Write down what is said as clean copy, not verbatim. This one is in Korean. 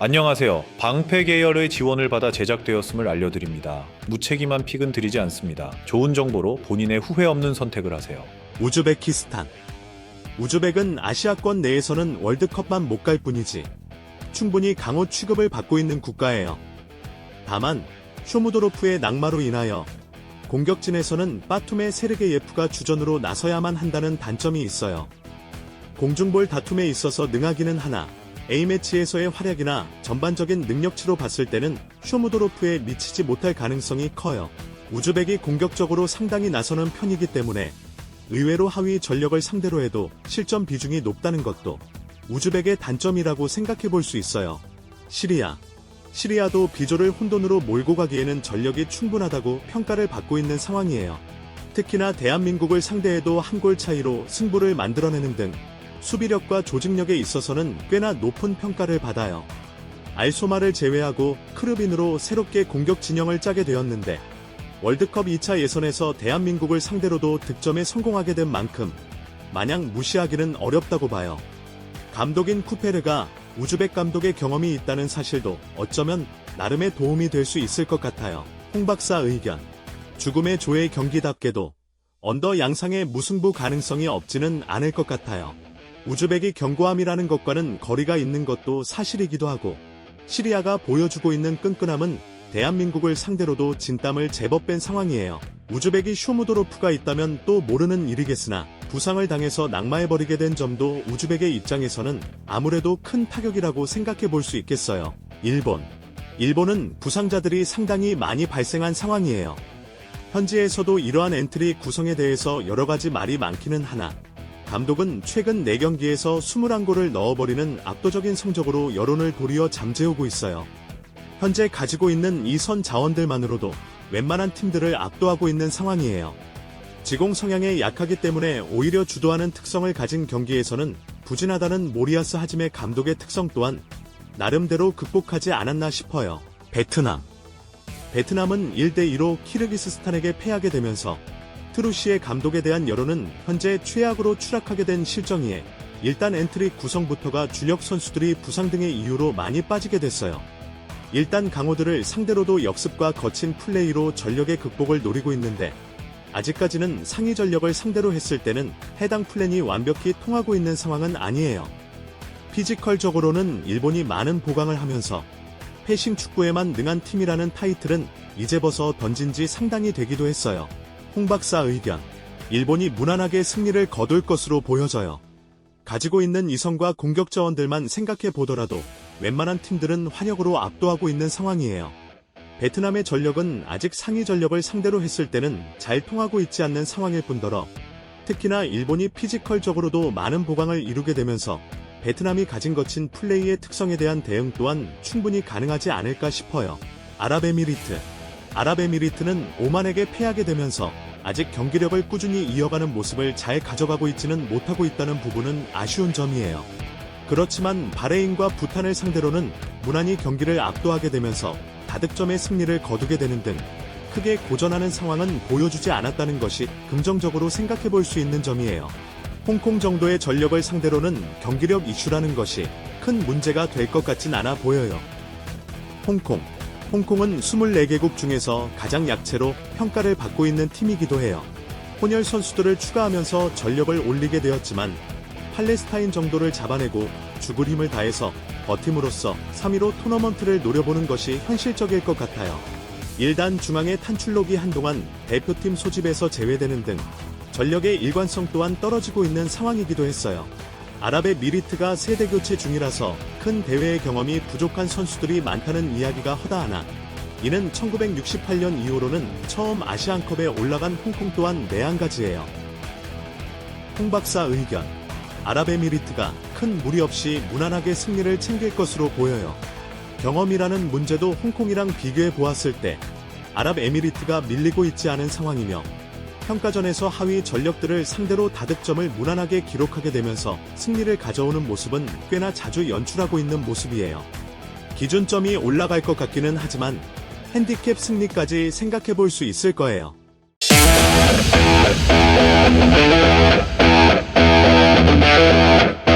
안녕하세요. 방패 계열의 지원을 받아 제작되었음을 알려드립니다. 무책임한 픽은 드리지 않습니다. 좋은 정보로 본인의 후회 없는 선택을 하세요. 우즈베키스탄. 우즈벡은 아시아권 내에서는 월드컵만 못 갈 뿐이지 충분히 강호 취급을 받고 있는 국가예요. 다만 쇼무도로프의 낙마로 인하여 공격진에서는 빠툼의 세르게예프가 주전으로 나서야만 한다는 단점이 있어요. 공중볼 다툼에 있어서 능하기는 하나 A매치에서의 활약이나 전반적인 능력치로 봤을 때는 쇼무도로프에 미치지 못할 가능성이 커요. 우즈벡이 공격적으로 상당히 나서는 편이기 때문에 의외로 하위 전력을 상대로 해도 실점 비중이 높다는 것도 우즈벡의 단점이라고 생각해 볼 수 있어요. 시리아도 비조를 혼돈으로 몰고 가기에는 전력이 충분하다고 평가를 받고 있는 상황이에요. 특히나 대한민국을 상대해도 한 골 차이로 승부를 만들어내는 등 수비력과 조직력에 있어서는 꽤나 높은 평가를 받아요. 알소마를 제외하고 크루빈으로 새롭게 공격 진영을 짜게 되었는데 월드컵 2차 예선에서 대한민국을 상대로도 득점에 성공하게 된 만큼 마냥 무시하기는 어렵다고 봐요. 감독인 쿠페르가 우즈벡 감독의 경험이 있다는 사실도 어쩌면 나름의 도움이 될 수 있을 것 같아요. 홍 박사 의견. 죽음의 조의 경기답게도 언더 양상의 무승부 가능성이 없지는 않을 것 같아요. 우즈벡이 견고함이라는 것과는 거리가 있는 것도 사실이기도 하고 시리아가 보여주고 있는 끈끈함은 대한민국을 상대로도 진땀을 제법 뺀 상황이에요. 우즈벡이 쇼무도로프가 있다면 또 모르는 일이겠으나 부상을 당해서 낙마해버리게 된 점도 우즈벡의 입장에서는 아무래도 큰 타격이라고 생각해 볼 수 있겠어요. 일본은 부상자들이 상당히 많이 발생한 상황이에요. 현지에서도 이러한 엔트리 구성에 대해서 여러가지 말이 많기는 하나 감독은 최근 4경기에서 21골을 넣어버리는 압도적인 성적으로 여론을 도리어 잠재우고 있어요. 현재 가지고 있는 이 선 자원들만으로도 웬만한 팀들을 압도하고 있는 상황이에요. 지공 성향에 약하기 때문에 오히려 주도하는 특성을 가진 경기에서는 부진하다는 모리아스 하짐의 감독의 특성 또한 나름대로 극복하지 않았나 싶어요. 베트남은 1대2로 키르기스스탄에게 패하게 되면서 트루시의 감독에 대한 여론은 현재 최악으로 추락하게 된 실정이에 일단 엔트리 구성부터가 주력 선수들이 부상 등의 이유로 많이 빠지게 됐어요. 일단 강호들을 상대로도 역습과 거친 플레이로 전력의 극복을 노리고 있는데 아직까지는 상위 전력을 상대로 했을 때는 해당 플랜이 완벽히 통하고 있는 상황은 아니에요. 피지컬적으로는 일본이 많은 보강을 하면서 패싱 축구에만 능한 팀이라는 타이틀은 이제 벗어 던진 지 상당히 되기도 했어요. 홍 박사 의견. 일본이 무난하게 승리를 거둘 것으로 보여져요. 가지고 있는 이성과 공격 자원들만 생각해 보더라도 웬만한 팀들은 화력으로 압도하고 있는 상황이에요. 베트남의 전력은 아직 상위 전력을 상대로 했을 때는 잘 통하고 있지 않는 상황일 뿐더러 특히나 일본이 피지컬적으로도 많은 보강을 이루게 되면서 베트남이 가진 거친 플레이의 특성에 대한 대응 또한 충분히 가능하지 않을까 싶어요. 아랍에미리트는 오만에게 패하게 되면서 아직 경기력을 꾸준히 이어가는 모습을 잘 가져가고 있지는 못하고 있다는 부분은 아쉬운 점이에요. 그렇지만 바레인과 부탄을 상대로는 무난히 경기를 압도하게 되면서 다득점의 승리를 거두게 되는 등 크게 고전하는 상황은 보여주지 않았다는 것이 긍정적으로 생각해 볼 수 있는 점이에요. 홍콩 정도의 전력을 상대로는 경기력 이슈라는 것이 큰 문제가 될 것 같진 않아 보여요. 홍콩은 24개국 중에서 가장 약체로 평가를 받고 있는 팀이기도 해요. 혼혈 선수들을 추가하면서 전력을 올리게 되었지만 팔레스타인 정도를 잡아내고 죽을 힘을 다해서 버팀으로써 3위로 토너먼트를 노려보는 것이 현실적일 것 같아요. 1단 중앙의 탄출록이 한동안 대표팀 소집에서 제외되는 등 전력의 일관성 또한 떨어지고 있는 상황이기도 했어요. 아랍에미리트가 세대 교체 중이라서 큰 대회의 경험이 부족한 선수들이 많다는 이야기가 허다하나 이는 1968년 이후로는 처음 아시안컵에 올라간 홍콩 또한 매한가지예요. 홍 박사 의견. 아랍에미리트가 큰 무리 없이 무난하게 승리를 챙길 것으로 보여요. 경험이라는 문제도 홍콩이랑 비교해 보았을 때 아랍에미리트가 밀리고 있지 않은 상황이며 평가전에서 하위 전력들을 상대로 다득점을 무난하게 기록하게 되면서 승리를 가져오는 모습은 꽤나 자주 연출하고 있는 모습이에요. 기준점이 올라갈 것 같기는 하지만 핸디캡 승리까지 생각해 볼 수 있을 거예요. We'll be right back.